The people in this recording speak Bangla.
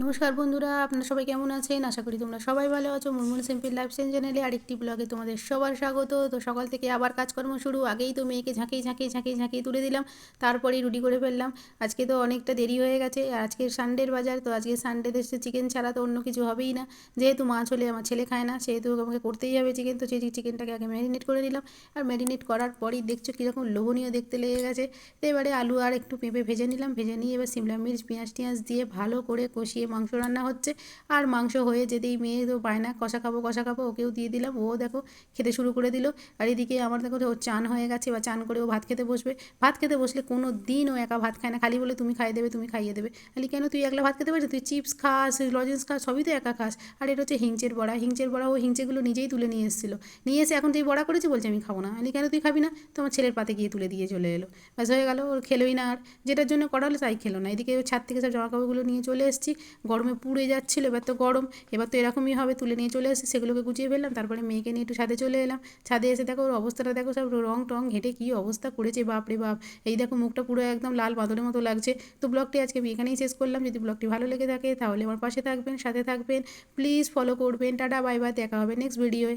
নমস্কার বন্ধুরা, আপনারা সবাই কেমন আছেন? আশা করি তোমরা সবাই ভালো আছো। মুনমুন সিম্পল লাইফস্টাইল চ্যানেলে আরেকটি ব্লগে তোমাদের সবার স্বাগত। তো সকাল থেকে আবার কাজকর্ম শুরু। আগেই তো মেয়েকে ঝাঁকিয়ে তুলে দিলাম, তারপরেই রুটি করে ফেললাম। আজকে তো অনেকটা দেরি হয়ে গেছে, আর আজকে সানডের বাজার, তো আজকে সানডেতে চিকেন ছাড়া তো অন্য কিছু হবেই না। যেহেতু মাছ হলে আমার ছেলে খায় না, সেহেতু আমাকে করতেই হবে চিকেন। তো সেই চিকেনটাকে আগে ম্যারিনেট করে নিলাম, আর ম্যারিনেট করার পরই দেখছো কীরকম লোভনীয় দেখতে লেগে গেছে। তো এবারে আলু আর একটু পেঁপে ভেজে নিলাম, ভেজে নিয়ে এবার সিমলা মির্চ পেঁয়াজ টিয়াজ দিয়ে ভালো করে কষিয়ে মাংস রান্না হচ্ছে। আর মাংস হয়ে যেতেই মেয়ে তো বায়না কষা খাবো, ওকেও দিয়ে দিলাম। ও দেখো খেতে শুরু করে দিল। আর এদিকে আমার দেখো ওর চান হয়ে গেছে, বা চান করে ও ভাত খেতে বসবে। ভাত খেতে বসলে কোনো দিন ও একা ভাত খায় না, খালি বলে তুমি খাইয়ে দেবে, তুমি খাইয়ে দেবে। খালি কেন তুই একলা ভাত খেতে পারছিস? তুই চিপস খাস, লজেন্স খাস, সবই তো একা খাস। আর এটা হচ্ছে হিংচের বড়া। ও হিংচেগুলো নিজেই তুলে নিয়ে এসেছিলো, নিয়ে এসে এখন যেই বড়া করেছে বলছে আমি খাবো না। আমি কেন তুই খাবি না? তো আমার ছেলের পাতে গিয়ে তুলে দিয়ে চলে এলো। ব্যাস হয়ে গেল, ওর খেলোই না। আর যেটার জন্য করা হলো তাই খেলো না। এদিকে ছাদ থেকে সব জামাকাপড়গুলো নিয়ে চলে এসেছি, গরমে পুড়ে যাচ্ছিলো। এবার তো গরম, এবার তো এরকমই হবে। তুলে নিয়ে চলে এসেছি, সেগুলোকে গুছিয়ে ফেললাম। তারপরে মেয়েকে নিয়ে একটু ছাদে চলে এলাম। ছাদে এসে দেখো ওর অবস্থাটা, দেখো সব রং টং ঘেঁটে কী অবস্থা করেছে, বাপরে বাপ। এই দেখো মুখটা পুরো একদম লাল বাঁদরের মতো লাগছে। তো ব্লগটি আজকে আমি এখানেই শেষ করলাম। যদি ব্লগটি ভালো লেগে থাকে তাহলে আমার পাশে থাকবেন, সাথে থাকবেন, প্লিজ ফলো করবেন। টাটা বাই বাই, দেখা হবে নেক্সট ভিডিওয়।